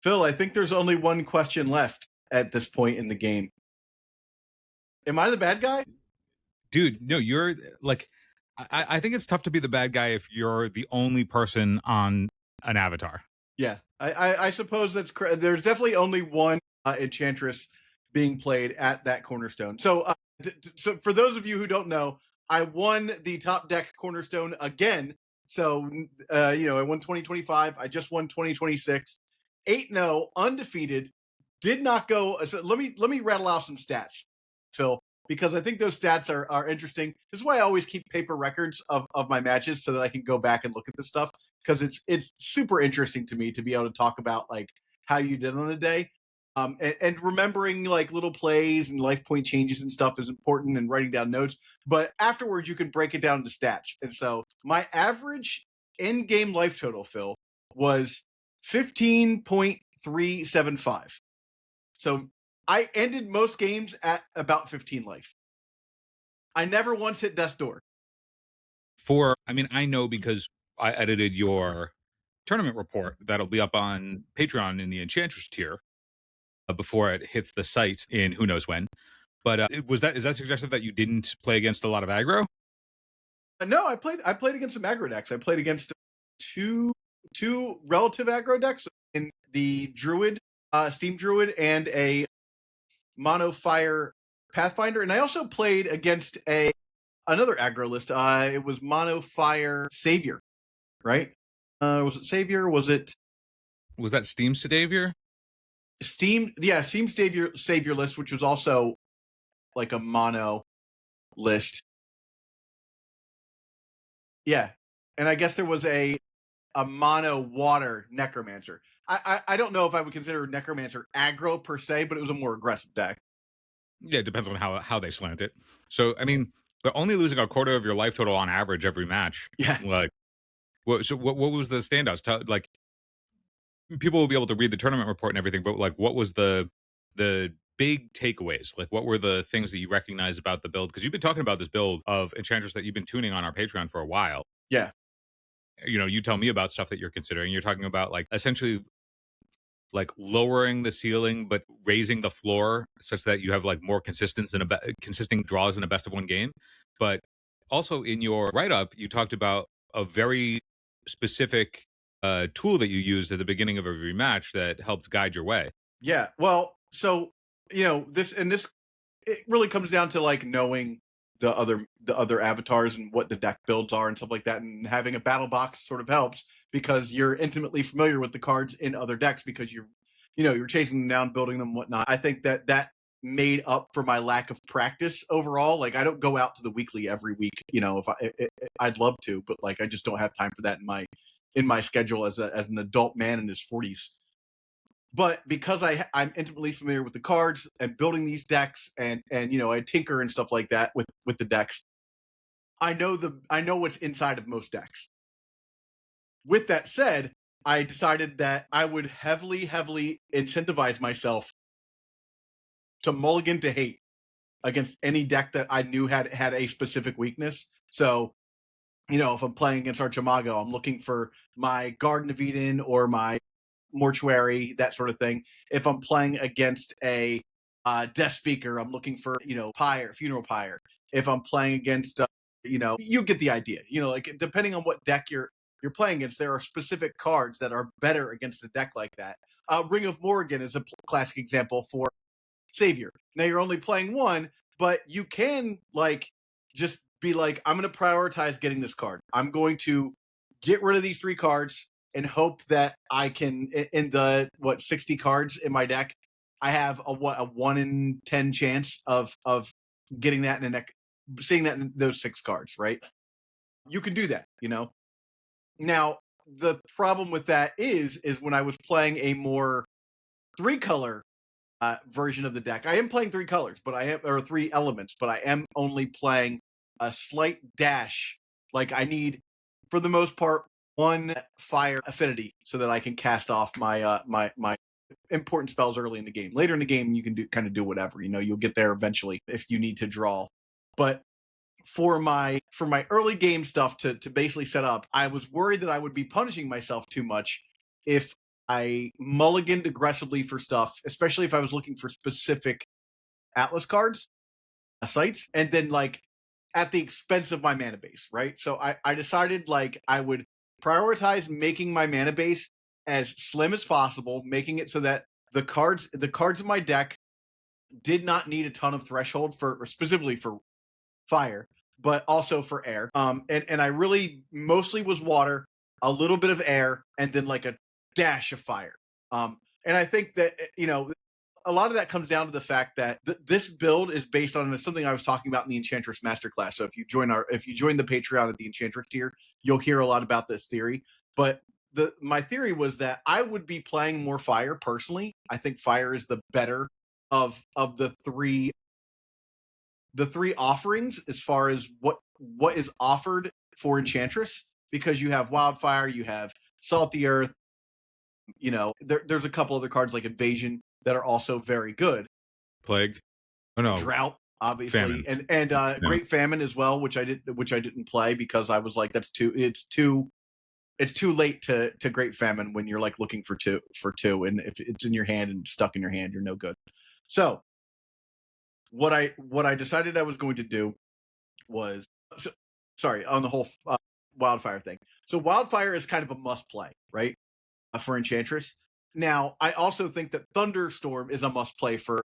Phil, I think there's only one question left at this point in the game. Am I the bad guy? Dude, no, you're like, I think it's tough to be the bad guy if you're the only person on an avatar. Yeah, I suppose that's correct. There's definitely only one Enchantress being played at that Cornerstone. So, so for those of you who don't know, I won the top deck Cornerstone again. So, I won 2025. I just won 2026. 8-0, undefeated. Did not go. So let me rattle off some stats, Phil, because I think those stats are interesting. This is why I always keep paper records of my matches so that I can go back and look at this stuff, because it's super interesting to me to be able to talk about like how you did on the day. And remembering like little plays and life point changes and stuff is important, and writing down notes. But afterwards, you can break it down into stats. And so my average in-game life total, Phil, was 15.375. So I ended most games at about 15 life. I never once hit death's door. I know because I edited your tournament report that'll be up on Patreon in the Enchantress tier before it hits the site in who knows when. But is that suggestive that you didn't play against a lot of aggro? No, I played against some aggro decks. I played against two relative aggro decks in the Druid, Steam Druid, and a Mono Fire Pathfinder, and I also played against another aggro list. It was Mono Fire Savior, right? Was it Savior? Was that Steam Savior? Steam Savior list, which was also like a mono list. Yeah, and I guess there was a mono water Necromancer. I don't know if I would consider Necromancer aggro per se, but it was a more aggressive deck. Yeah, it depends on how they slant it. So, I mean, but only losing a quarter of your life total on average every match. Yeah. Like, what was the standouts? Like, people will be able to read the tournament report and everything, but like, what was the big takeaways? Like, what were the things that you recognize about the build? Because you've been talking about this build of Enchantress that you've been tuning on our Patreon for a while. Yeah. You tell me about stuff that you're considering. You're talking about like essentially like lowering the ceiling but raising the floor such that you have like more consistent draws in a best of one game. But also in your write-up, you talked about a very specific tool that you used at the beginning of every match that helped guide your way. Yeah. Well, so this it really comes down to like knowing the other avatars and what the deck builds are and stuff like that, and having a battle box sort of helps because you're intimately familiar with the cards in other decks because you're chasing them down, building them, whatnot. I think that made up for my lack of practice overall. Like I don't go out to the weekly every week, if I'd love to, but like I just don't have time for that in my schedule as an adult man in his 40s. But because I'm intimately familiar with the cards and building these decks, and I tinker and stuff like that with the decks, I know what's inside of most decks. With that said, I decided that I would heavily incentivize myself to mulligan to hate against any deck that I knew had a specific weakness. So, if I'm playing against Archimago, I'm looking for my Garden of Eden or my Mortuary, that sort of thing. If I'm playing against a Death Speaker, I'm looking for Pyre, Funeral Pyre. If I'm playing against you get the idea. Like depending on what deck you're playing against, there are specific cards that are better against a deck like that. Ring of Morrigan is a classic example for Savior. Now you're only playing one, but you can like just be like, I'm going to prioritize getting this card. I'm going to get rid of these 3 cards and hope that I can, in the 60 cards in my deck, I have a 1 in 10 chance of getting that in seeing that in those 6 cards, right? You can do that, Now the problem with that is when I was playing a more 3-color version of the deck. I am playing 3 colors, or 3 elements, but I am only playing a slight dash. Like I need, for the most part, 1 fire affinity so that I can cast off my my important spells early in the game. Later in the game, you can do whatever. You'll get there eventually if you need to draw. But for my early game stuff to basically set up, I was worried that I would be punishing myself too much if I mulliganed aggressively for stuff, especially if I was looking for specific Atlas cards, sites, and then like at the expense of my mana base, right? So I decided like I would prioritize making my mana base as slim as possible, making it so that the cards in my deck did not need a ton of threshold for specifically for fire, but also for air. And I really mostly was water, a little bit of air, and then like a dash of fire. And I think that a lot of that comes down to the fact that this build is based on something I was talking about in the Enchantress Masterclass. So if you join the Patreon at the Enchantress tier, you'll hear a lot about this theory. But my theory was that I would be playing more fire personally. I think fire is the better of the three offerings as far as what is offered for Enchantress, because you have Wildfire, you have Salty Earth, there's a couple other cards like Invasion that are also very good. Plague. Oh no. Drought, obviously. Famine. And Great Famine as well, which I didn't play because I was like, it's too late to Great Famine when you're like looking for two, and if it's in your hand and stuck in your hand, you're no good. So what I decided I was going to do was on the whole Wildfire thing. So Wildfire is kind of a must play, right? For Enchantress. Now, I also think that Thunderstorm is a must play for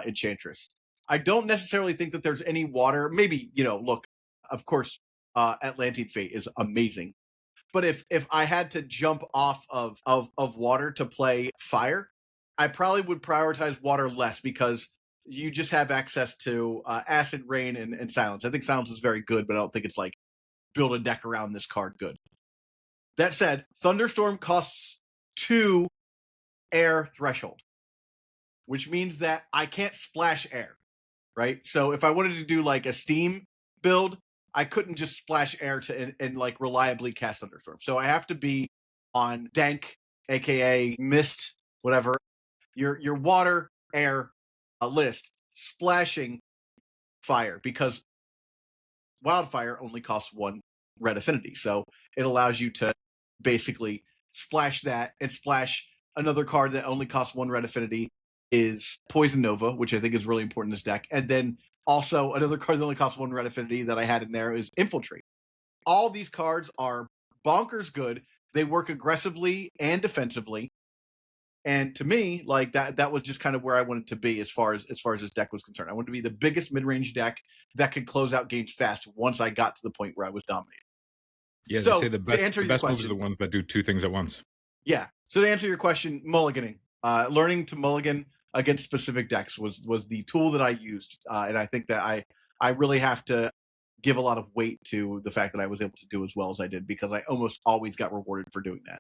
Enchantress. I don't necessarily think that there's any water. Maybe, look, of course, Atlantine Fate is amazing. But if I had to jump off of water to play fire, I probably would prioritize water less because you just have access to Acid Rain and Silence. I think Silence is very good, but I don't think it's like build a deck around this card good. That said, Thunderstorm costs 2 air threshold, which means that I can't splash air, right? So if I wanted to do like a Steam build, I couldn't just splash air and like reliably cast Thunderstorm. So I have to be on Dank, aka Mist, whatever, your water air list, splashing fire, because Wildfire only costs 1 red affinity. So it allows you to basically splash that and splash another card that only costs 1 red affinity is Poison Nova, which I think is really important in this deck. And then also another card that only costs 1 red affinity that I had in there is Infiltrate. All these cards are bonkers good. They work aggressively and defensively. And to me, like that was just kind of where I wanted to be as far as this deck was concerned. I wanted to be the biggest mid-range deck that could close out games fast once I got to the point where I was dominated. Yeah, so they say the best moves are the ones that do 2 things at once. Yeah. So to answer your question, mulliganing, learning to mulligan against specific decks was the tool that I used, and I think that I really have to give a lot of weight to the fact that I was able to do as well as I did, because I almost always got rewarded for doing that.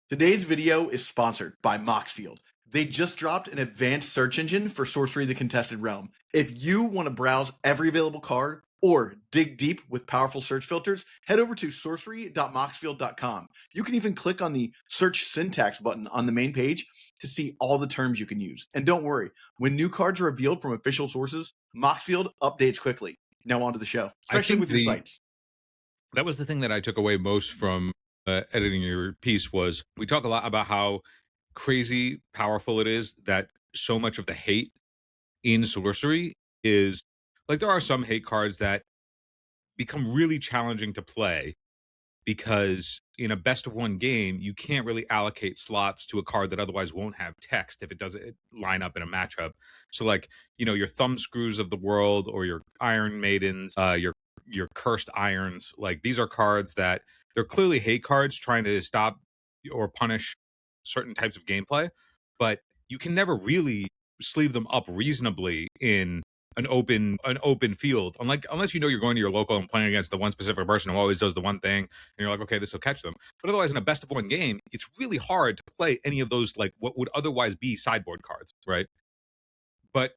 Today's video is sponsored by Moxfield. They just dropped an advanced search engine for Sorcery: The Contested Realm. If you want to browse every available card or dig deep with powerful search filters, head over to sorcery.moxfield.com. You can even click on the search syntax button on the main page to see all the terms you can use. And don't worry, when new cards are revealed from official sources, Moxfield updates quickly. Now on to the show, especially with your sites. That was the thing that I took away most from editing your piece. Was we talk a lot about how crazy powerful it is that so much of the hate in Sorcery is like, there are some hate cards that become really challenging to play because in a best of 1 game, you can't really allocate slots to a card that otherwise won't have text if it doesn't line up in a matchup. So like, your Thumbscrews of the world, or your Iron Maidens, your Cursed Irons, like these are cards that they're clearly hate cards trying to stop or punish certain types of gameplay, but you can never really sleeve them up reasonably in an open field, unless you're going to your local and playing against the one specific person who always does the one thing, and you're like, okay, this will catch them. But otherwise, in a best of 1 game, it's really hard to play any of those, like what would otherwise be sideboard cards, right? But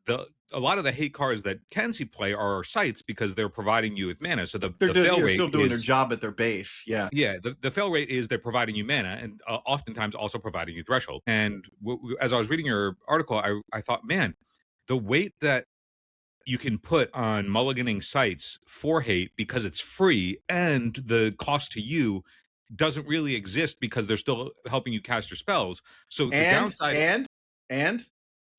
a lot of the hate cards that can see play are sites, because they're providing you with mana. So the fail rate still doing their job at their base. Yeah. The fail rate is they're providing you mana, and oftentimes also providing you threshold. And as I was reading your article, I thought, man, the weight that you can put on mulliganing sites for hate, because it's free and the cost to you doesn't really exist because they're still helping you cast your spells. So the And downside, and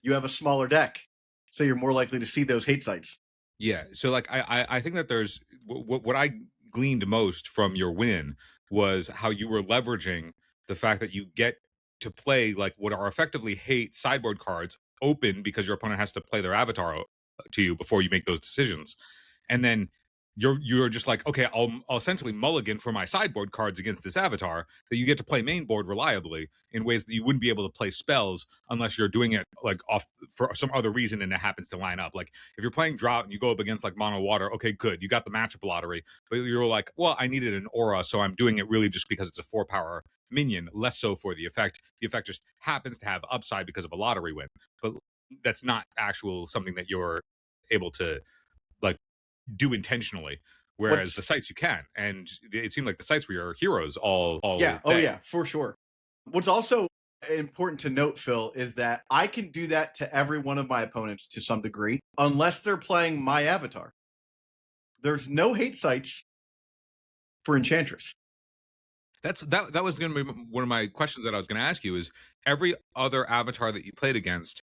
you have a smaller deck, so you're more likely to see those hate sites. yeah. So like I think that there's what I gleaned most from your win was how you were leveraging the fact that you get to play like what are effectively hate sideboard cards open because your opponent has to play their avatar to you before you make those decisions, and then you're just like, okay, I'll essentially mulligan for my sideboard cards against this avatar that you get to play main board reliably in ways that you wouldn't be able to play spells unless you're doing it like off for some other reason and it happens to line up. Like if you're playing drought and you go up against like mono water, okay, good, you got the matchup lottery, but you're like, well, I needed an aura, so I'm doing it really just because it's a 4-power minion, less so for the effect. The effect just happens to have upside because of a lottery win, but that's not actual something that you're able to like do intentionally. Whereas the sites you can, and it seemed like the sites were your heroes all Yeah, oh day. yeah, for sure. What's also important to note, Phil, is that I can do that to every one of my opponents to some degree, unless they're playing my avatar. There's no hate sites for Enchantress. That was going to be one of my questions that I was going to ask you. Is every other avatar that you played against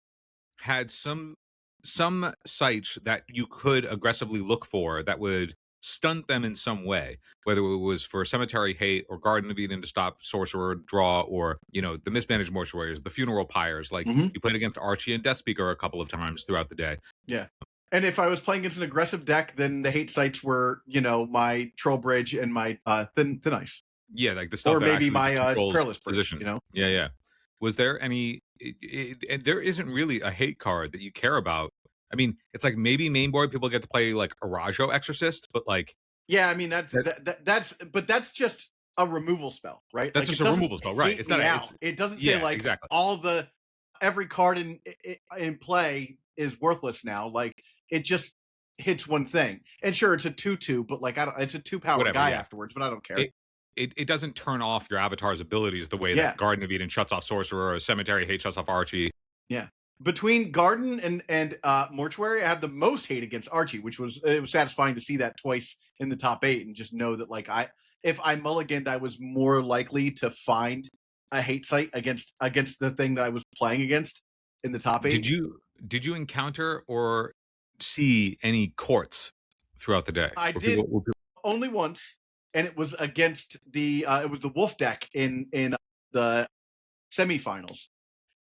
had some sites that you could aggressively look for that would stunt them in some way, whether it was for Cemetery Hate or Garden of Eden to stop Sorcerer draw, or the mismanaged Mortuaries, the Funeral Pyres. Like you played against Archie and Death Speaker a couple of times throughout the day. Yeah. And if I was playing against an aggressive deck, then the hate sites were, my Troll Bridge and my thin ice. Yeah, like the stuff or that maybe actually my controls Perilous Bridge, position. Yeah. Was there any? And there isn't really a hate card that you care about. I mean, it's like maybe main board people get to play like Arajo Exorcist, but like yeah, I mean that's just a removal spell, right? That's like, just a removal spell, right? It's not out. It doesn't say like exactly. every card in play is worthless now. Like it just hits one thing, and sure, it's a 2/2, but like it's a 2-power guy afterwards, but I don't care. It doesn't turn off your avatar's abilities the way that Garden of Eden shuts off Sorcerer or Cemetery Hate shuts off Archie. Yeah. Between Garden and Mortuary, I have the most hate against Archie, which was satisfying to see that twice in the top 8 and just know that like if I mulliganed, I was more likely to find a hate site against the thing that I was playing against in the top 8. Did you encounter or see any courts throughout the day? I did only once, and it was against the Wolf deck in the semifinals.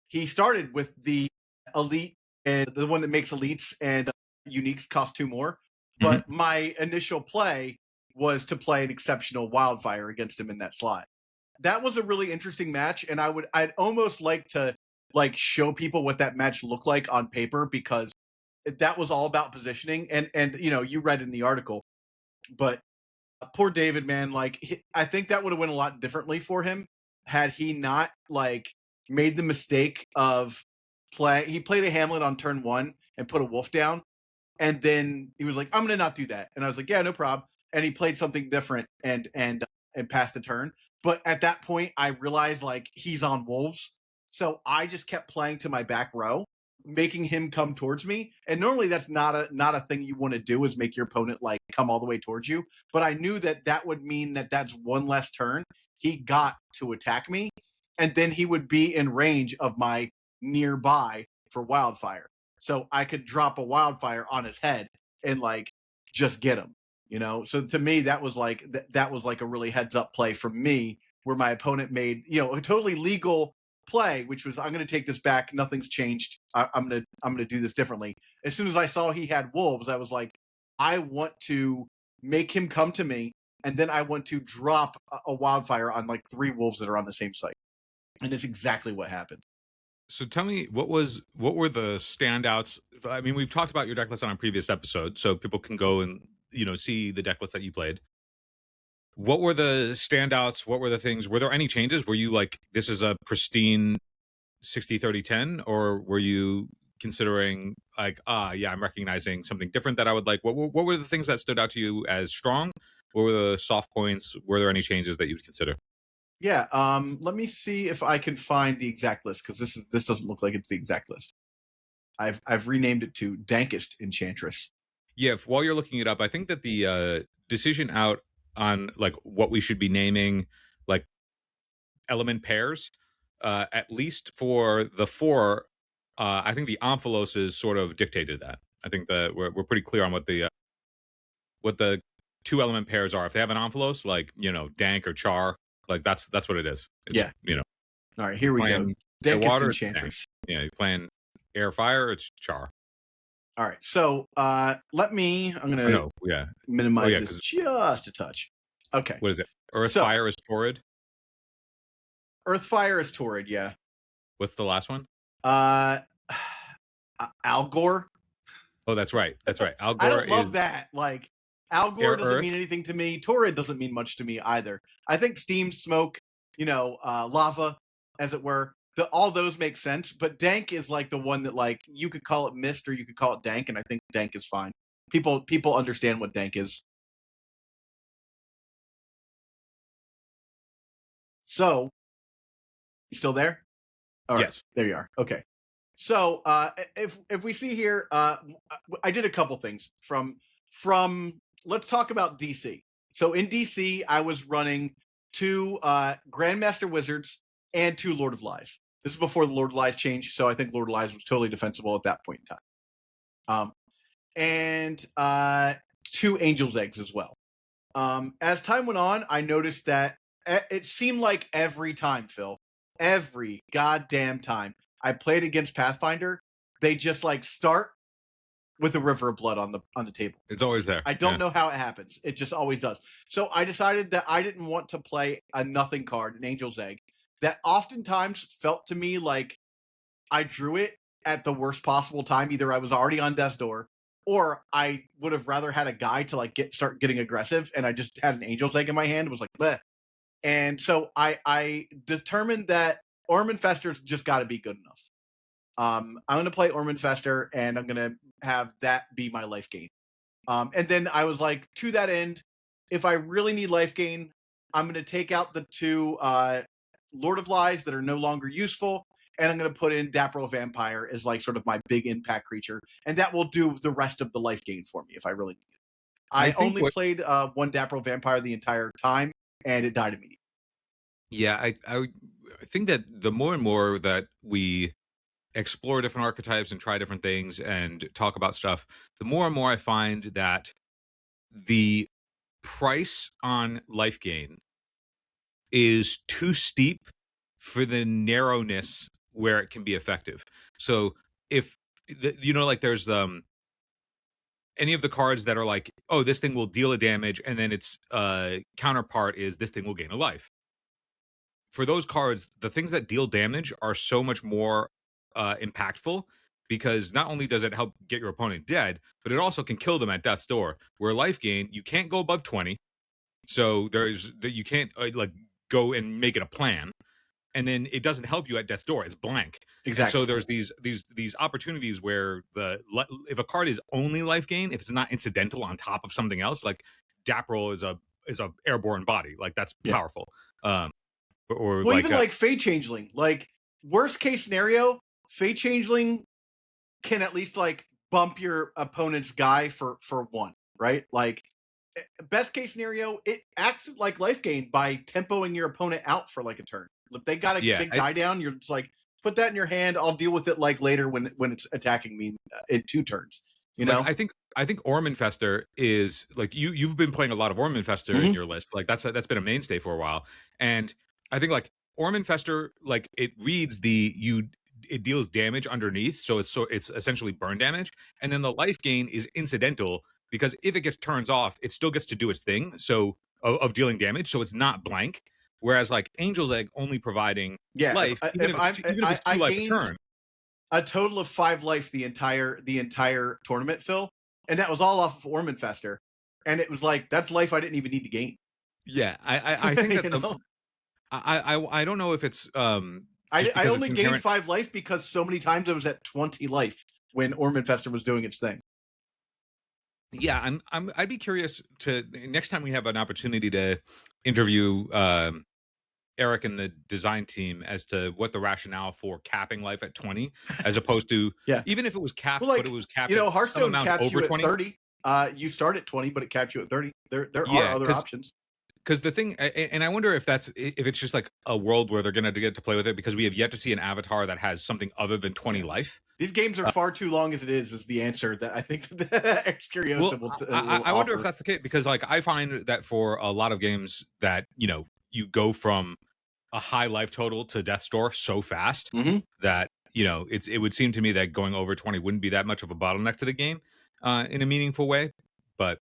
He started with the elite and the one that makes elites and uniques cost 2 more. But my initial play was to play an exceptional wildfire against him in that slot. That was a really interesting match, and I'd almost like to like show people what that match looked like on paper, because that was all about positioning. And you read in the article, but poor David, man, like I think that would have went a lot differently for him had he not like made the mistake of he played a Hamlet on turn 1 and put a wolf down, and then he was like, I'm gonna not do that, and I was like, yeah, no problem, and he played something different and passed the turn. But at that point I realized like he's on wolves, so I just kept playing to my back row, making him come towards me. And normally that's not a thing you want to do, is make your opponent like come all the way towards you, but I knew that would mean that that's one less turn he got to attack me, and then he would be in range of my nearby for wildfire, so I could drop a wildfire on his head and like just get him. So to me that was like that was like a really heads up play from me, where my opponent made a totally legal play, which was, I'm going to take this back, nothing's changed, I'm going to do this differently. As soon as I saw he had wolves, I was like, I want to make him come to me, and then I want to drop a wildfire on like 3 wolves that are on the same site. And it's exactly what happened. So tell me, what were the standouts? I mean, we've talked about your deck list on a previous episode, so people can go and see the deck list that you played. What were the standouts? What were the things? Were there any changes? Were you like, this is a pristine 60-30-10, or were you considering like, yeah, I'm recognizing something different that I would like? What were the things that stood out to you as strong? What were the soft points? Were there any changes that you'd consider? Yeah, let me see if I can find the exact list, because this doesn't look like it's the exact list. I've renamed it to Dankest Enchantress. Yeah, while you're looking it up, I think that the decision out on like what we should be naming element pairs, at least for the 4. I think the Omphaloses sort of dictated that. I think that we're pretty clear on what the 2 element pairs are. If they have an Omphalos, like Dank or Char, like that's what it is. It's, All right, here we go. Dank Dankest water, Enchantress. Yeah, you're playing air fire, it's Char. All right, so I'm gonna minimize this just a touch. Okay. What is it? Earth fire is Torrid. Earth fire is Torrid. Yeah. What's the last one? Algor. Oh, that's right. Algor. I don't love that. Like Algor doesn't mean anything to me. Torrid doesn't mean much to me either. I think steam, smoke, lava, as it were. All those make sense, but Dank is like the one that like you could call it mist or you could call it Dank, and I think Dank is fine. People understand what Dank is. So, you still there? All right, yes, there you are. Okay. So if we see here, I did a couple things from. Let's talk about DC. So in DC, I was running 2 Grandmaster Wizards and 2 Lord of Lies. This is before the Lord of Lies changed, so I think Lord of Lies was totally defensible at that point in time. And 2 Angel's Eggs as well. As time went on, I noticed that it seemed like every time, Phil, every goddamn time I played against Pathfinder, they just like start with a river of blood on the table. It's always there. I don't know how it happens. It just always does. So I decided that I didn't want to play a nothing card, an Angel's Egg, that oftentimes felt to me like I drew it at the worst possible time. Either I was already on death's door, or I would have rather had a guy to like start getting aggressive, and I just had an Angel's Egg in my hand. It was like, bleh. And so I determined that Orm Infester's just got to be good enough. I'm going to play Orm Infester, and I'm going to have that be my life gain. And then I was like, to that end, if I really need life gain, I'm going to take out the 2 Lord of Lies that are no longer useful, and I'm going to put in Dapper Vampire as like sort of my big impact creature, and that will do the rest of the life gain for me if I really need it. I only played 1 Dapper Vampire the entire time, and it died immediately. Yeah, I think that the more and more that we explore different archetypes and try different things and talk about stuff, the more and more I find that the price on life gain is too steep for the narrowness where it can be effective. So if like there's any of the cards that are like, oh, this thing will deal a damage, and then its counterpart is this thing will gain a life. For those cards, the things that deal damage are so much more impactful, because not only does it help get your opponent dead, but it also can kill them at death's door. Where life gain, you can't go above 20, so you can't like go and make it a plan, and then it doesn't help you at death's door. It's blank. Exactly. And so there's these opportunities where if a card is only life gain, if it's not incidental on top of something else, like Dapperel is a airborne body, like that's powerful. Or well, even like Fey Changeling, like worst case scenario, Fey Changeling can at least like bump your opponent's guy for 1, right? Like best case scenario, it acts like life gain by tempoing your opponent out for like a turn. If they got a big guy down, you're just like, put that in your hand. I'll deal with it like later when it's attacking me in 2 turns. You know, I think Orm Infester is like you've been playing a lot of Orm Infester in your list. Like that's been a mainstay for a while, and I think like Orm Infester, like it reads it deals damage underneath, so it's essentially burn damage, and then the life gain is incidental because if it gets turns off, it still gets to do its thing, so of dealing damage, so it's not blank. Whereas like Angel's Egg only providing life, even if it's 2 life a turn. A total of 5 life the entire tournament, Phil, and that was all off of Orm Infester, and it was like that's life I didn't even need to gain. Yeah, I think that I don't know if it's I only gained 5 life because so many times I was at 20 life when Orm Infester was doing its thing. Yeah, I'd be curious to next time we have an opportunity to interview Eric and the design team as to what the rationale for capping life at 20 as opposed to even if it was capped, but it was capped. Hearthstone caps you at 30. You start at 20, but it caps you at 30. There are other options. because the thing, and I wonder if it's just like a world where they're going to get to play with it, because we have yet to see an avatar that has something other than 20 life. These games are far too long as it is the answer that I think that Curiosa will I wonder if offer. that's the case, because like I find that for a lot of games that you go from a high life total to death's door so fast Mhm. that it would seem to me that going over 20 wouldn't be that much of a bottleneck to the game in a meaningful way. But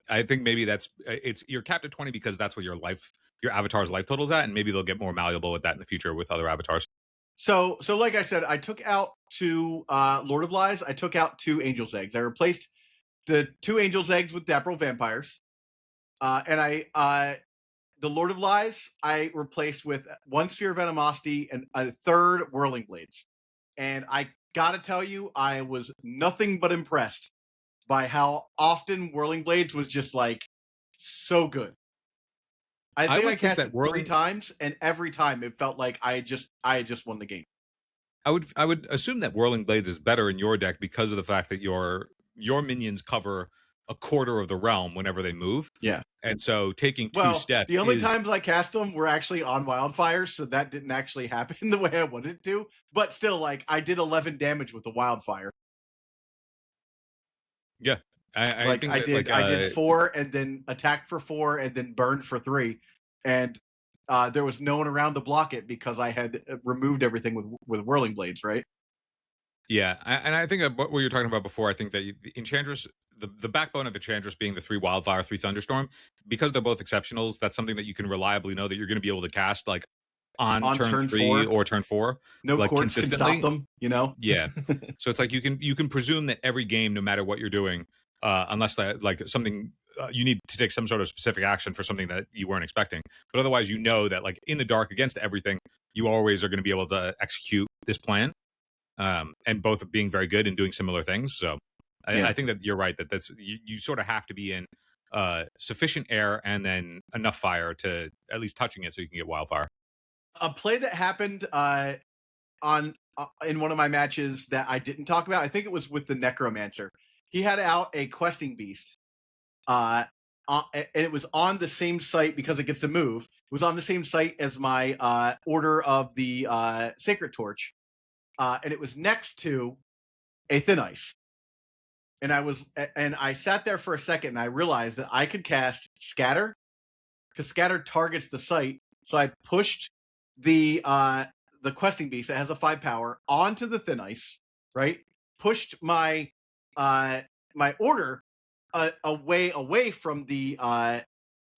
I think maybe you're capped at 20 because that's what your avatar's life total is at, and maybe they'll get more malleable with that in the future with other avatars. So like I said, I took out 2 Lord of Lies. I took out 2 Angel's Eggs. I replaced the 2 Angel's Eggs with Dapper Vampires. And the Lord of Lies I replaced with 1 Sphere of Venomosity and a 3rd Whirling Blades. And I gotta tell you, I was nothing but impressed by how often Whirling Blades was just like so good. I think I cast it 3 times, and every time it felt like I had just won the game. I would assume that Whirling Blades is better in your deck because of the fact that your minions cover a quarter of the realm whenever they move. Yeah. And so taking 2 steps. The only times I cast them were actually on wildfires, so that didn't actually happen the way I wanted it to. But still, like, I did 11 damage with the wildfire. Yeah. I did 4 and then attacked for 4 and then burned for 3. And there was no one around to block it because I had removed everything with Whirling Blades, right? Yeah, and I think what you were talking about before, I think that Enchantress, the backbone of Enchantress being the 3 Wildfire, 3 Thunderstorm, because they're both exceptionals, that's something that you can reliably know that you're going to be able to cast like on turn 3 or turn 4. No like, courts can stop them, Yeah. So it's like you can presume that every game, no matter what you're doing, unless like something you need to take some sort of specific action for something that you weren't expecting, but otherwise that like in the dark against everything, you always are going to be able to execute this plan. And both being very good and doing similar things. So I think that you're right that you sort of have to be in sufficient air and then enough fire to at least touching it so you can get wildfire. A play that happened in one of my matches that I didn't talk about, I think it was with the Necromancer. He had out a questing beast, and it was on the same site because it gets to move. It was on the same site as my Order of the Sacred Torch. And it was next to a Thin Ice. And I sat there for a second and I realized that I could cast Scatter because Scatter targets the site. So I pushed the questing beast that has a 5 power onto the Thin Ice, right? Pushed my my order away from the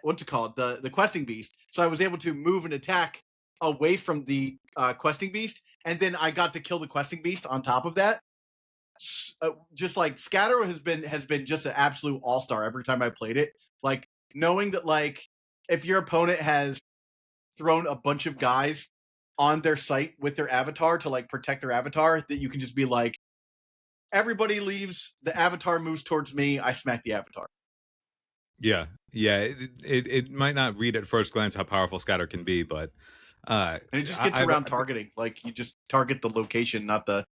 what's it called? The questing beast. So I was able to move and attack away from the questing beast, and then I got to kill the questing beast on top of that. Just like Scatter has been just an absolute all-star every time I played it. Like knowing that like if your opponent has thrown a bunch of guys on their site with their avatar to like protect their avatar, that you can just be like, everybody leaves, the avatar moves towards me, I smack the avatar. Yeah. It might not read at first glance how powerful Scatter can be, but and it just gets around targeting. Like you just target the location, not the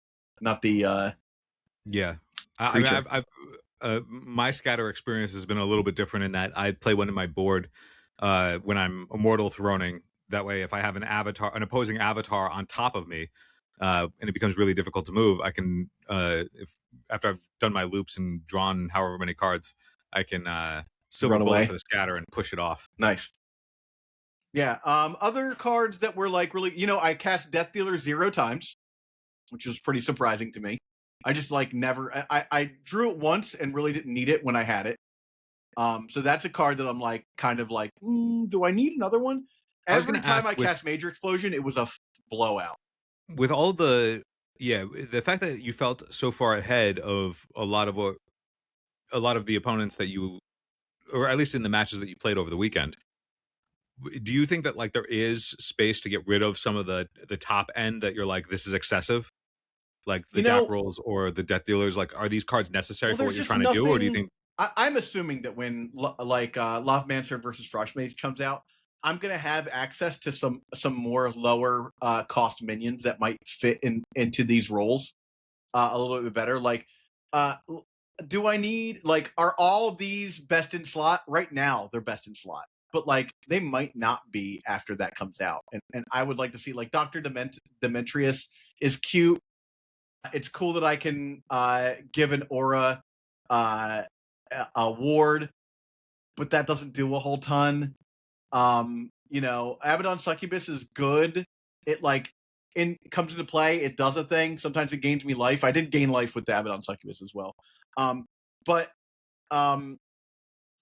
yeah. I've my Scatter experience has been a little bit different in that I play one in my board when I'm Immortal Throning. That way, if I have an opposing avatar on top of me, and it becomes really difficult to move, I can, after I've done my loops and drawn however many cards, I can Silver Bullet for the Scatter and push it off. Nice. Yeah. Other cards that were like really, I cast Death Dealer 0 times, which was pretty surprising to me. I just like never. I drew it once and really didn't need it when I had it. So that's a card that I'm like kind of like, do I need another one? Every time I cast Major Explosion, it was a blowout. With all the fact that you felt so far ahead of a lot of the opponents that you, or at least in the matches that you played over the weekend, do you think that like there is space to get rid of some of the top end that you're like, this is excessive? Like the Dap Rolls or the Death Dealers, like are these cards necessary for what you're trying to do, or do you think? I'm assuming that when Lavamancer versus Frostmage comes out, I'm gonna have access to some more lower cost minions that might fit into these roles a little bit better. Like, do I need are all these best in slot right now? They're best in slot. but like they might not be after that comes out. And I would like to see like Dr. Demetrius is cute. It's cool that I can give an aura uh, a ward, but that doesn't do a whole ton. Abaddon Succubus is good. It like comes into play. It does a thing. Sometimes it gains me life. I did gain life with the Abaddon Succubus as well. But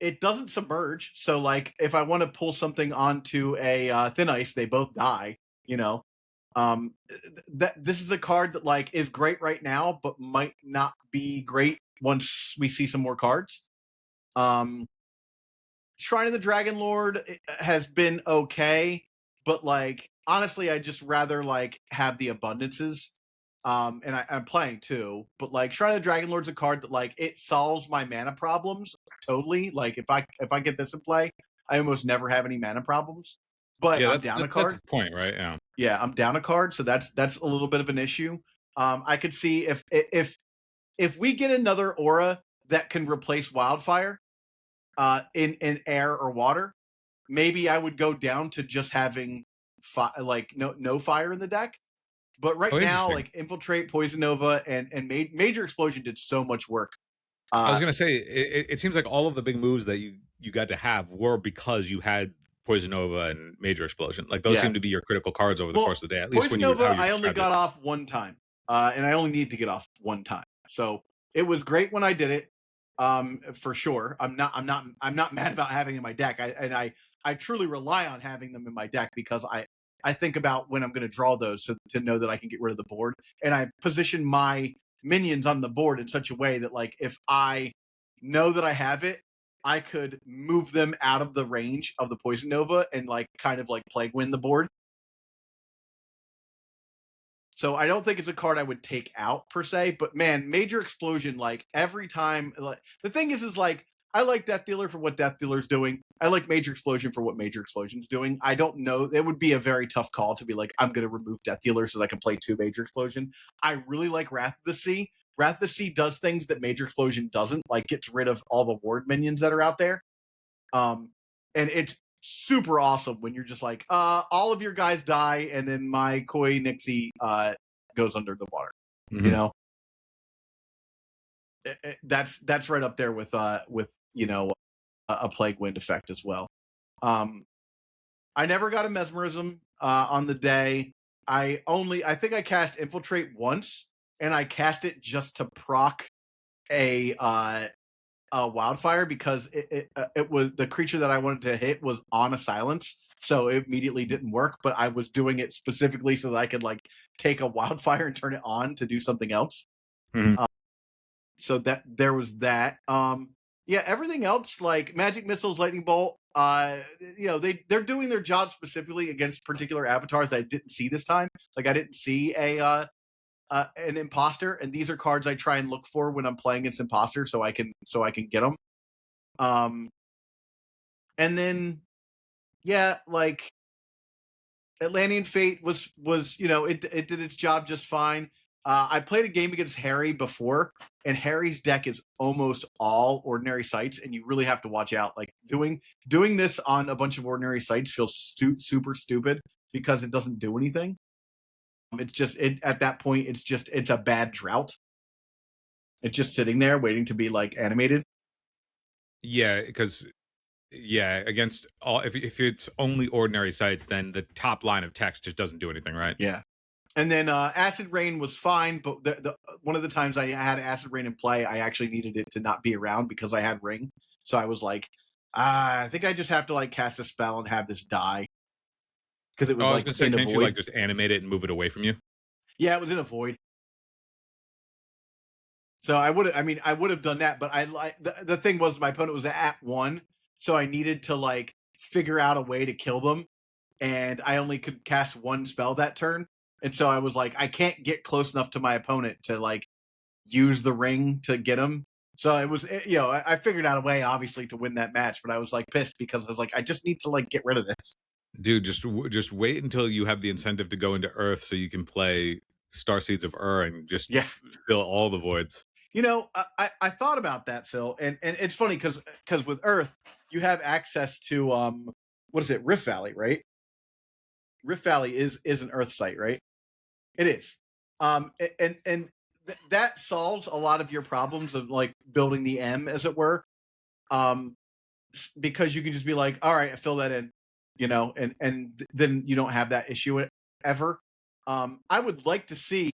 it doesn't submerge. So like if I want to pull something onto a Thin Ice, they both die. This is a card that like is great right now, but might not be great once we see some more cards. Shrine of the Dragon Lord has been okay, but like honestly, I just rather like have the abundances. And I'm playing too, but like Shrine of the Dragon Lord's a card that like it solves my mana problems totally. Like if I get this in play, I almost never have any mana problems. But I'm down a card. That's the point, right? Yeah. Yeah, I'm down a card, so that's a little bit of an issue. I could see if we get another aura that can replace Wildfire, in air or water, maybe I would go down to just having like no fire in the deck. But right now, like Infiltrate, Poison Nova, and Major Explosion did so much work. I was gonna say it seems like all of the big moves that you got to have were because you had Poison Nova and Major Explosion. Like those seem to be your critical cards over the course of the day. At least Poison when Nova, I only got off one time, and I only need to get off one time. So it was great when I did it. For sure. I'm not mad about having in my deck. I truly rely on having them in my deck because I think about when I'm going to draw those to know that I can get rid of the board, and I position my minions on the board in such a way that like if I know that I have it, I could move them out of the range of the Poison Nova and like kind of like plague win the board. So I don't think it's a card I would take out per se, but man, Major Explosion, like every time, like, the thing is like, I like Death Dealer for what Death Dealer's doing. I like Major Explosion for what Major Explosion's doing. I don't know. It would be a very tough call to be like, I'm going to remove Death Dealer so that I can play 2 Major Explosion. I really like Wrath of the Sea. Wrath of the Sea does things that Major Explosion doesn't, like gets rid of all the ward minions that are out there. And it's super awesome when you're just like, all of your guys die, and then my Koi Nixie goes under the water. Mm-hmm. You know, that's right up there with a Plague Wind effect as well. I never got a Mesmerism on the day. I think I cast Infiltrate once, and I cast it just to proc a Wildfire because it was the creature that I wanted to hit was on a silence, so it immediately didn't work. But I was doing it specifically so that I could like take a Wildfire and turn it on to do something else. Mm-hmm. So that there was that. Yeah, everything else like Magic Missiles, Lightning Bolt. They're doing their job specifically against particular avatars that I didn't see this time. Like I didn't see an imposter, and these are cards I try and look for when I'm playing against imposter, so I can get them. And then like Atlantean Fate was it did its job just fine. I played a game against Harry before, and Harry's deck is almost all ordinary sites, and you really have to watch out. Like doing this on a bunch of ordinary sites feels super stupid because it doesn't do anything. It's just at that point it's a bad drought. It's just sitting there waiting to be like animated. Yeah, because against all if it's only ordinary sites, then the top line of text just doesn't do anything, right? Yeah. And then Acid Rain was fine, but the one of the times I had Acid Rain in play, I actually needed it to not be around because I had Ring. So I was like, I think I just have to like cast a spell and have this die. Because it was like in a void. You like just animate it and move it away from you? Yeah, it was in a void. So I would have done that, but the thing was my opponent was at 1, so I needed to like figure out a way to kill them, and I only could cast 1 spell that turn. And so I was like, I can't get close enough to my opponent to like use the ring to get him. So it was, I figured out a way, obviously, to win that match, but I was like pissed because I was like, I just need to like get rid of this. Dude, just wait until you have the incentive to go into Earth so you can play Starseeds of Ur and just fill all the voids. I thought about that, Phil, and it's funny because with Earth, you have access to what is it, Rift Valley, right? Rift Valley is an Earth site, right? It is. That solves a lot of your problems of like building the M, as it were. Because you can just be like, all right, I fill that in, and then you don't have that issue ever. I would like to see,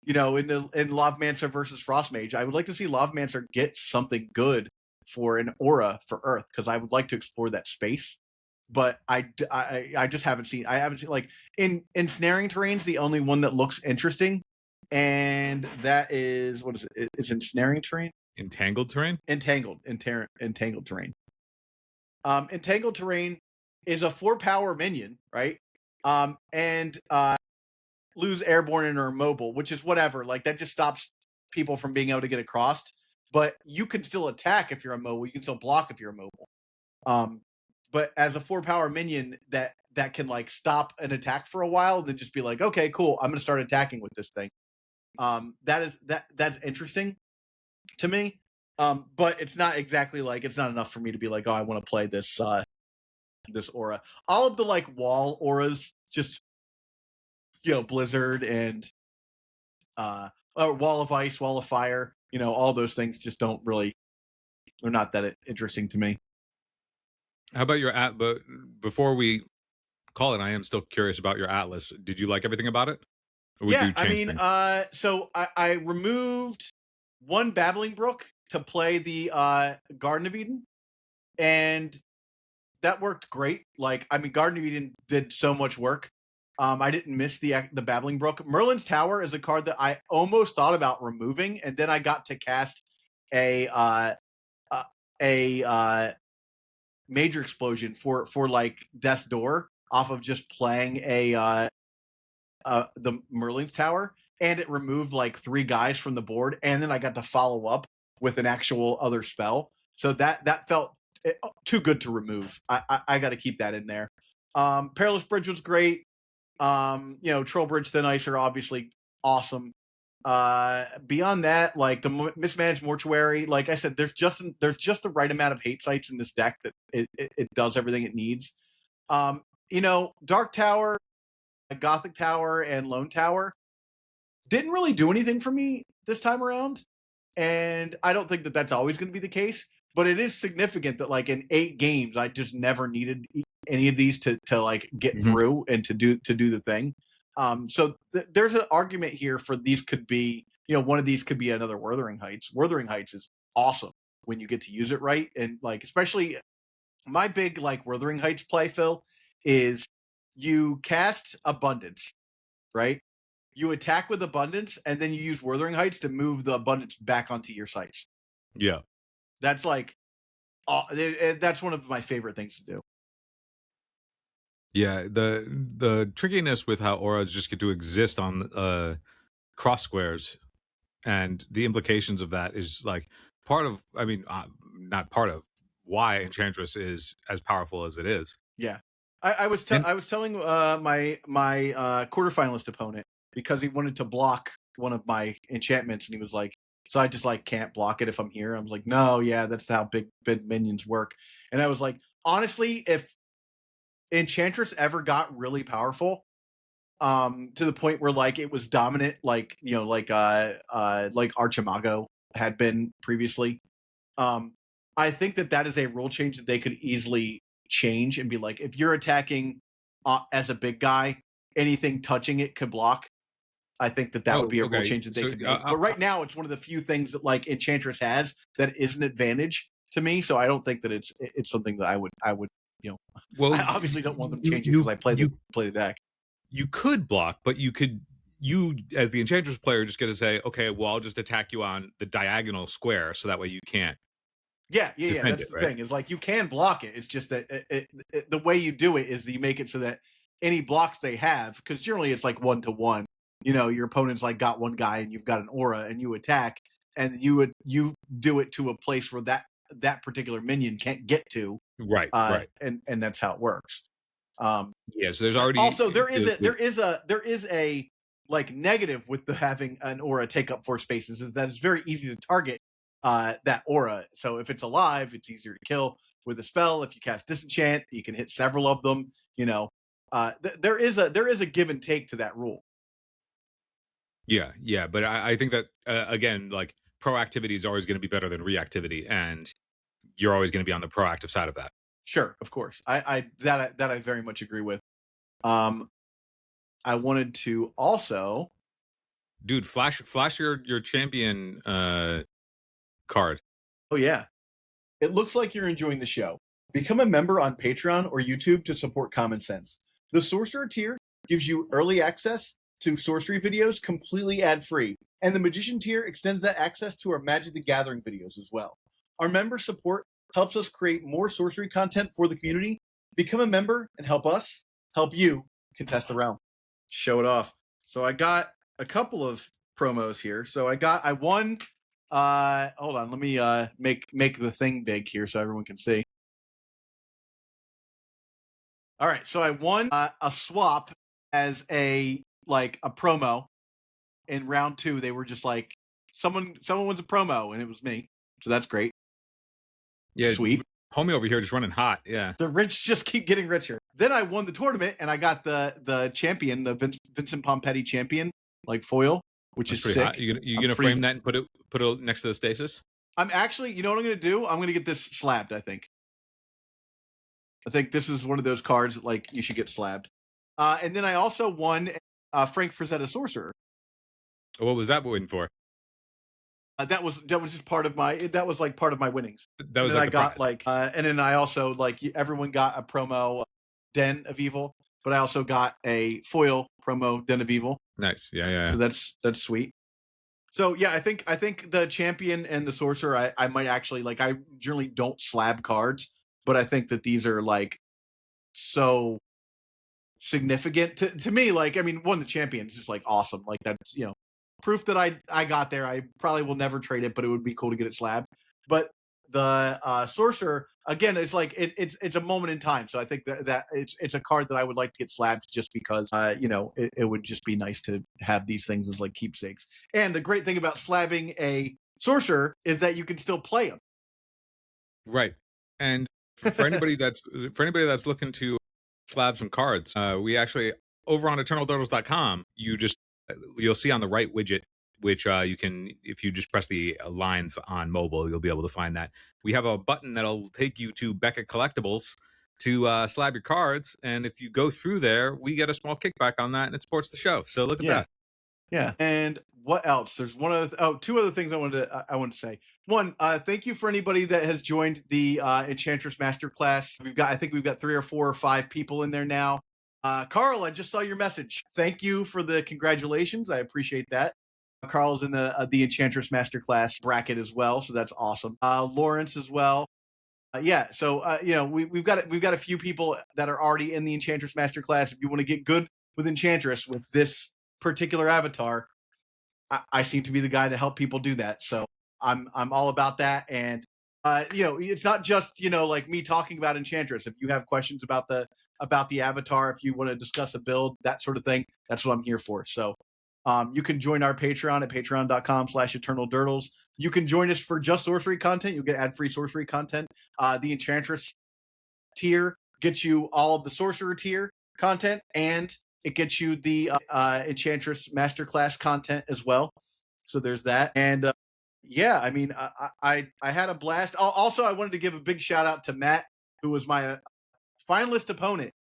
in Lovemancer versus Frostmage, I would like to see Lovemancer get something good for an aura for Earth, because I would like to explore that space. But I just haven't seen like in Ensnaring Terrain's the only one that looks interesting, and that is, what is it? It's Ensnaring Terrain? Entangled Terrain? Entangled Terrain. Entangled Terrain is a 4-power minion, right? And lose airborne or mobile, which is whatever. Like, that just stops people from being able to get across. But you can still attack if you're immobile. You can still block if you're immobile. But as a 4-power minion that can like stop an attack for a while, then just be like, okay, cool, I'm going to start attacking with this thing. That's interesting to me. But it's not exactly like, it's not enough for me to be like, oh, I want to play this this aura. All of the like wall auras, just Blizzard and Wall of Ice, Wall of Fire, all those things just don't really, they're not that interesting to me. How about your but before we call it, I am still curious about your Atlas. Did you like everything about it? Or yeah, I mean, so I removed one Babbling Brook to play the Garden of Eden, and that worked great. Like, I mean, Garden of Eden did so much work. I didn't miss the Babbling Brook. Merlin's Tower is a card that I almost thought about removing, and then I got to cast a Major Explosion for like Death's Door off of just playing the Merlin's Tower, and it removed like 3 guys from the board, and then I got to follow up with an actual other spell. So that felt too good to remove. I got to keep that in there. Perilous Bridge was great. Troll Bridge, Thin Ice are obviously awesome. Beyond that, like the Mismanaged Mortuary, like I said, there's just the right amount of hate sites in this deck that it does everything it needs. Dark Tower, Gothic Tower, and Lone Tower didn't really do anything for me this time around, and I don't think that that's always going to be the case. But it is significant that like in 8 games, I just never needed any of these to like get through and to do the thing. So there's an argument here for these could be, one of these could be another Wuthering Heights. Wuthering Heights is awesome when you get to use it right, and like especially my big like Wuthering Heights play, Phil, is you cast Abundance, right? You attack with Abundance, and then you use Wuthering Heights to move the Abundance back onto your sites. Yeah. That's like, that's one of my favorite things to do. Yeah, the trickiness with how auras just get to exist on cross squares, and the implications of that is like part of, I mean, not part of why Enchantress is as powerful as it is. Yeah, I was telling my quarterfinalist opponent, because he wanted to block one of my enchantments, and he was like, so I just like can't block it if I'm here. I was like, no, yeah, that's how big minions work. And I was like, honestly, if Enchantress ever got really powerful, to the point where like it was dominant, like like Archimago had been previously, I think that is a rule change that they could easily change and be like, if you're attacking as a big guy, anything touching it could block. I think that would be a rule change that they could make. But right now, it's one of the few things that like Enchantress has that is an advantage to me. So I don't think that it's something that I would Well, I obviously don't want them changing because I play the deck. You could block, but you as the Enchantress player just get to say, okay, well, I'll just attack you on the diagonal square, so that way you can't. Yeah. That's the thing. Is like you can block it. It's just that the way you do it is you make it so that any blocks they have, because generally it's like 1-to-1. Your opponent's like got one guy and you've got an aura and you attack, and you do it to a place where that particular minion can't get to. Right. And that's how it works. So there's already also there is a like negative with having an aura take up 4 spaces, is that it's very easy to target that aura. So if it's alive, it's easier to kill with a spell. If you cast disenchant, you can hit several of them. There is a give and take to that rule. Yeah, but I think that again, like proactivity is always going to be better than reactivity, and you're always going to be on the proactive side of that. Sure, of course. That I very much agree with. I wanted to also, dude, flash your champion card. Oh yeah, it looks like you're enjoying the show. Become a member on Patreon or YouTube to support Common Sense. The Sorcerer tier gives you early access to sorcery videos completely ad-free, and the Magician tier extends that access to our Magic the Gathering videos as well. Our member support helps us create more sorcery content for the community. Become a member and help us help you contest the realm. Show it off. So I got a couple of promos here. So I won. Hold on, let me make the thing big here so everyone can see. All right, so I won a swap as a promo in round 2. They were just like someone was a promo and it was me, so that's great. Yeah, sweet. Homie over here just running hot. Yeah, the rich just keep getting richer. Then I won the tournament and I got the champion, the Vincent Pompetti champion, like foil, which that's is sick. Hot. You gonna frame that and put it next to the stasis? I'm actually, you know what I'm gonna do? I'm gonna get this slabbed. I think this is one of those cards that, like, you should get slabbed. And then I also won Frank Frazetta Sorcerer. What was that win for? That was just part of my part of my winnings. That was like I got and then I also everyone got a promo Den of Evil, but I also got a foil promo Den of Evil. Nice. Yeah. So that's sweet. So yeah, I think the champion and the sorcerer, I might actually, like, I generally don't slab cards, but I think that these are like so significant to me. Like, I mean, one, the champion is just like awesome. Like, that's, proof that I got there. I probably will never trade it, but it would be cool to get it slabbed. But the sorcerer, again, it's like it's a moment in time. So I think that it's a card that I would like to get slabbed just because it would just be nice to have these things as like keepsakes. And the great thing about slabbing a sorcerer is that you can still play them. Right. And for anybody that's looking to slab some cards, we actually, over on eternaldurtles.com, you'll see on the right widget, which you can, if you just press the lines on mobile, you'll be able to find that. We have a button that'll take you to Beckett Collectibles to slab your cards, and if you go through there, we get a small kickback on that, and it supports the show. So look at that. Yeah. And what else? There's two other things I wanted to say. One, thank you for anybody that has joined the Enchantress Masterclass. I think we've got 3 or 4 or 5 people in there now. Carl, I just saw your message. Thank you for the congratulations. I appreciate that. Carl's in the Enchantress Masterclass bracket as well, so that's awesome. Lawrence as well. So we've got a few people that are already in the Enchantress Masterclass. If you want to get good with Enchantress with this particular avatar, I seem to be the guy to help people do that. So I'm all about that. And it's not just like me talking about Enchantress. If you have questions about the avatar, if you want to discuss a build, that sort of thing, that's what I'm here for. So you can join our Patreon at patreon.com/eternaldurtles. You can join us for just sorcery content. You'll get ad-free sorcery content. The Enchantress tier gets you all of the Sorcerer tier content, and it gets you the Enchantress Masterclass content as well. So there's that. And I mean, I had a blast. Also, I wanted to give a big shout out to Matt, who was my finalist opponent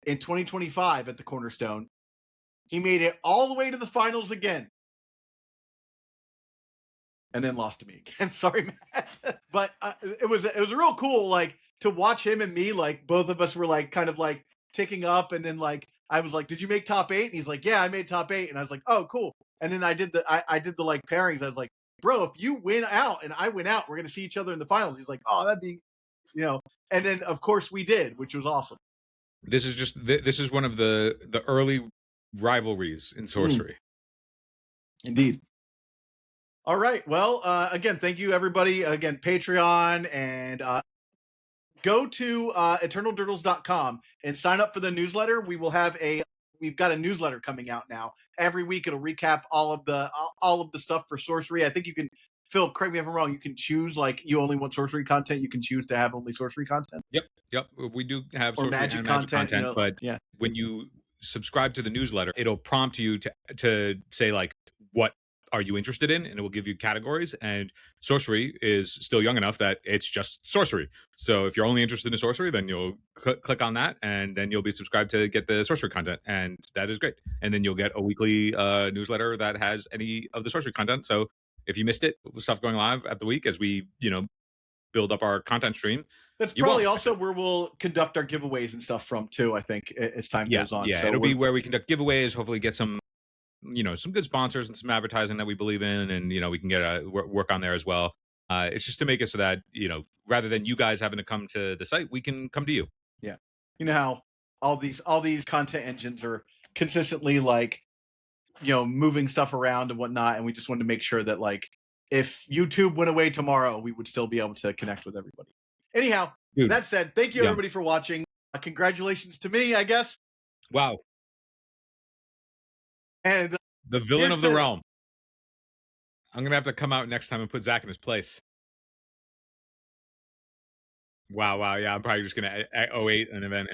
in 2025 at the Cornerstone. He made it all the way to the finals again, and then lost to me again. Sorry, Matt. But it was real cool, like, to watch him and me, like, both of us were like kind of like ticking up, and then like I was like, "Did you make top 8?" And he's like, "Yeah, I made top 8." And I was like, "Oh, cool." And then I did the like pairings. I was like, "Bro, if you win out and I win out, we're gonna see each other in the finals." He's like, "Oh, that'd be," And then of course we did, which was awesome. This is one of the early rivalries in sorcery. Indeed. All right. Well, again, thank you everybody. Again, Patreon, and go to eternaldurtles.com and sign up for the newsletter. We've got a newsletter coming out now. Every week it'll recap all of the stuff for sorcery. I think you can Phil, correct me if I'm wrong. You can choose like you only want sorcery content. You can choose to have only sorcery content. Yep. We do have Or sorcery magic and magic content. content, but Yeah. when you subscribe to the newsletter, it'll prompt you to say like what are you interested in, and it will give you categories. And sorcery is still young enough that it's just sorcery. So if you're only interested in sorcery, then you'll click on that, and then you'll be subscribed to get the sorcery content, and that is great. And then you'll get a weekly newsletter that has any of the sorcery content. So if you missed it, stuff going live at the week as we build up our content stream. That's probably also where we'll conduct our giveaways and stuff from too, I think, as time goes on. Yeah, so it'll be where we conduct giveaways, hopefully get some some good sponsors and some advertising that we believe in, and we can get work on there as well. It's just to make it so that rather than you guys having to come to the site, we can come to you. Yeah, you know how all these content engines are consistently like moving stuff around and whatnot, and we just wanted to make sure that like if YouTube went away tomorrow, we would still be able to connect with everybody. Anyhow, Dude, that said, thank you everybody for watching. Congratulations to me, I guess. Wow. And the villain of the realm. I'm gonna have to come out next time and put Zac in his place. Wow. Yeah, I'm probably just gonna 08 an event.